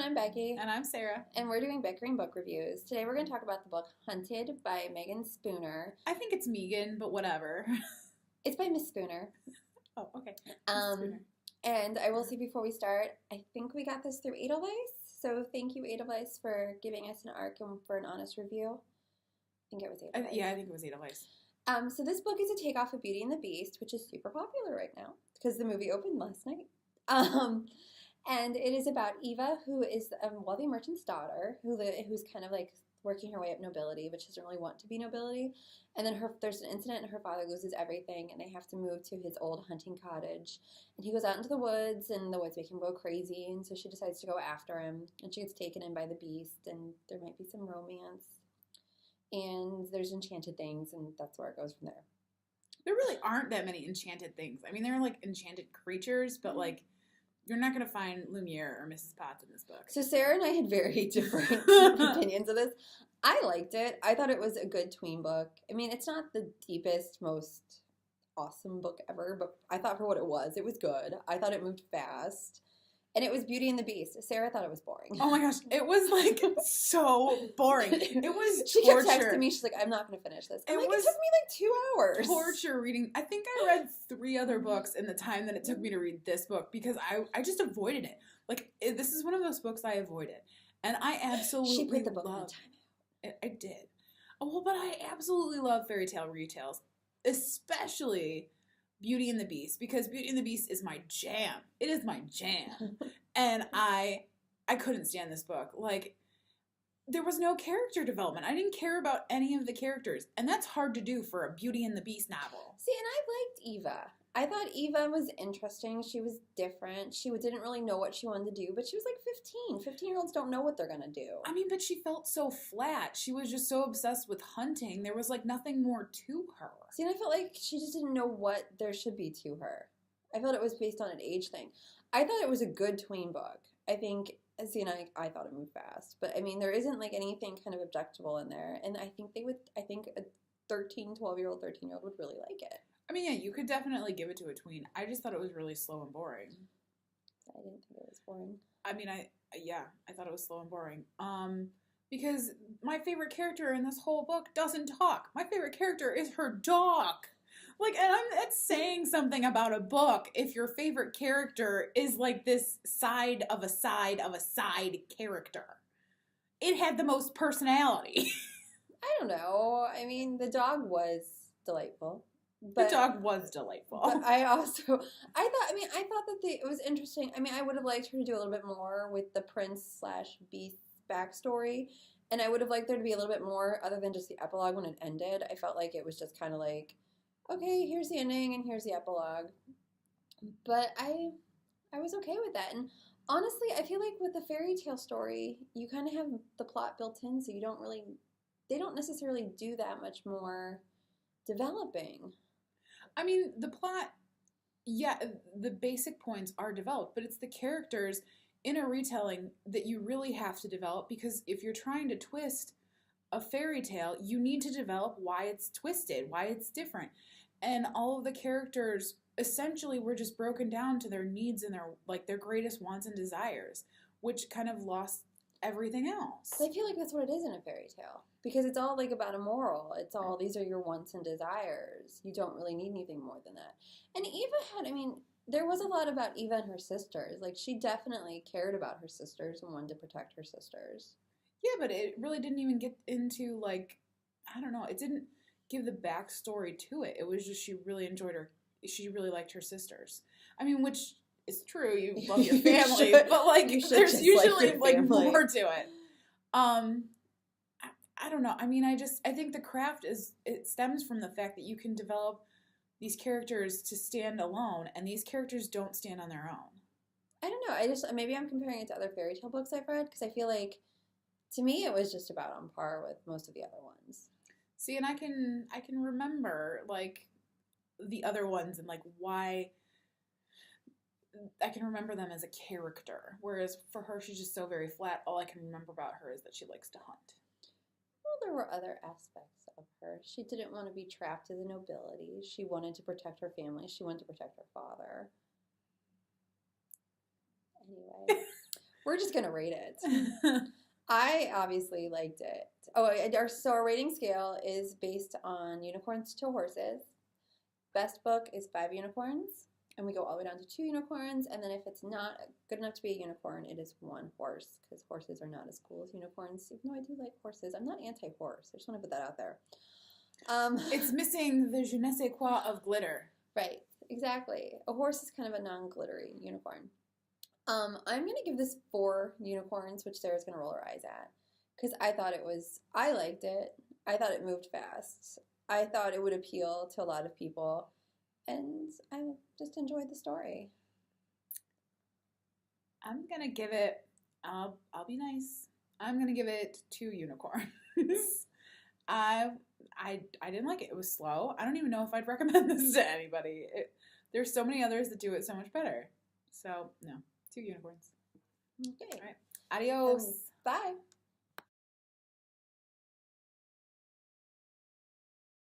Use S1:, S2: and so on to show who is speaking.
S1: I'm Becky.
S2: And I'm Sarah.
S1: And we're doing Bickering Book Reviews. Today we're going to talk about the book Hunted by Meagan Spooner.
S2: I think it's Meagan, but whatever.
S1: It's by Miss Spooner.
S2: Oh, okay.
S1: Spooner. And I will say before we start, I think we got this through Edelweiss. So thank you, Edelweiss, for giving us an arc and for an honest review. I think it was Edelweiss.
S2: Yeah, I think it was Edelweiss.
S1: So this book is a takeoff of Beauty and the Beast, which is super popular right now because the movie opened last night. And it is about Eva, who is a wealthy merchant's daughter, who's kind of like working her way up nobility, but she doesn't really want to be nobility. And then there's an incident, and her father loses everything, and they have to move to his old hunting cottage. And he goes out into the woods, and the woods make him go crazy, and so she decides to go after him. And she gets taken in by the beast, and there might be some romance. And there's enchanted things, and that's where it goes from there.
S2: There really aren't that many enchanted things. I mean, there are like enchanted creatures, but like you're not going to find Lumiere or Mrs. Potts in this book.
S1: So Sarah and I had very different opinions of this. I liked it. I thought it was a good tween book. I mean, it's not the deepest, most awesome book ever, but I thought for what it was good. I thought it moved fast. And it was Beauty and the Beast. Sarah thought it was boring.
S2: Oh my gosh, it was like so boring. It was
S1: She
S2: torture.
S1: kept texting me. She's like, I'm not going to finish this. It took me like 2 hours.
S2: Torture reading. I think I read 3 other books in the time that it took me to read this book because I just avoided it. Like, this is one of those books I avoided. And I absolutely
S1: She put the book
S2: loved
S1: in time.
S2: I did. Oh, well, but I absolutely love fairy tale retells, especially Beauty and the Beast, because Beauty and the Beast is my jam. It is my jam. And I couldn't stand this book. Like, there was no character development. I didn't care about any of the characters. And that's hard to do for a Beauty and the Beast novel.
S1: See, and I liked Eva. I thought Eva was interesting. She was different. She didn't really know what she wanted to do, but she was like 15. 15-year-olds don't know what they're going to do. I
S2: mean, but she felt so flat. She was just so obsessed with hunting. There was like nothing more to her.
S1: See, and I felt like she just didn't know what there should be to her. I felt it was based on an age thing. I thought it was a good tween book. I think, see, and I thought it moved fast. But, I mean, there isn't like anything kind of objectable in there. And I think a 12-year-old, 13-year-old would really like it.
S2: I mean, yeah, you could definitely give it to a tween. I just thought it was really slow and boring.
S1: I didn't think it was boring.
S2: I mean, I thought it was slow and boring. Because my favorite character in this whole book doesn't talk. My favorite character is her dog. Like, and that's saying something about a book if your favorite character is like this side of a side of a side character. It had the most personality.
S1: I don't know. I mean, the dog was delightful. But,
S2: the dog was delightful.
S1: But I thought that it was interesting. I mean, I would have liked her to do a little bit more with the prince/beast backstory. And I would have liked there to be a little bit more other than just the epilogue when it ended. I felt like it was just kind of like, okay, here's the ending and here's the epilogue. But I was okay with that. And honestly, I feel like with the fairy tale story, you kind of have the plot built in, so they don't necessarily do that much more developing.
S2: I mean, the plot, yeah, the basic points are developed, but it's the characters in a retelling that you really have to develop, because if you're trying to twist a fairy tale, you need to develop why it's twisted, why it's different. And all of the characters essentially were just broken down to their needs and their greatest wants and desires, which kind of lost everything else.
S1: I feel like that's what it is in a fairy tale. Because it's all like about a moral. It's all, these are your wants and desires. You don't really need anything more than that. And there was a lot about Eva and her sisters. Like, she definitely cared about her sisters and wanted to protect her sisters.
S2: Yeah, but it really didn't even get into, like, I don't know, it didn't give the backstory to it. It was just she really liked her sisters. I mean, which is true, you love your family, but, like, there's usually, like, more to it. I don't know. I mean, I think the craft it stems from the fact that you can develop these characters to stand alone, and these characters don't stand on their own.
S1: I don't know. Maybe I'm comparing it to other fairy tale books I've read, because I feel like, to me, it was just about on par with most of the other ones.
S2: See, and I can remember, like, the other ones and, like, why I can remember them as a character, whereas for her, she's just so very flat. All I can remember about her is that she likes to hunt.
S1: Well, there were other aspects of her. She didn't want to be trapped in the nobility. She wanted to protect her family. She wanted to protect her father. Anyway, We're just gonna rate it. I obviously liked it. Our rating scale is based on unicorns to horses. Best book is 5 unicorns, and we go all the way down to 2 unicorns. And then if it's not good enough to be a unicorn, it is 1 horse, because horses are not as cool as unicorns. Even though I do like horses, I'm not anti-horse. I just want to put that out there.
S2: It's missing the je ne sais quoi of glitter.
S1: Right, exactly. A horse is kind of a non-glittery unicorn. I'm going to give this 4 unicorns, which Sarah's going to roll her eyes at, because I liked it. I thought it moved fast. I thought it would appeal to a lot of people, and I just enjoyed the story.
S2: I'm going to give it, I'll be nice. I'm going to give it 2 unicorns. I didn't like it. It was slow. I don't even know if I'd recommend this to anybody. There's so many others that do it so much better. So, no, 2 unicorns.
S1: Okay.
S2: All right. Adios.
S1: Bye.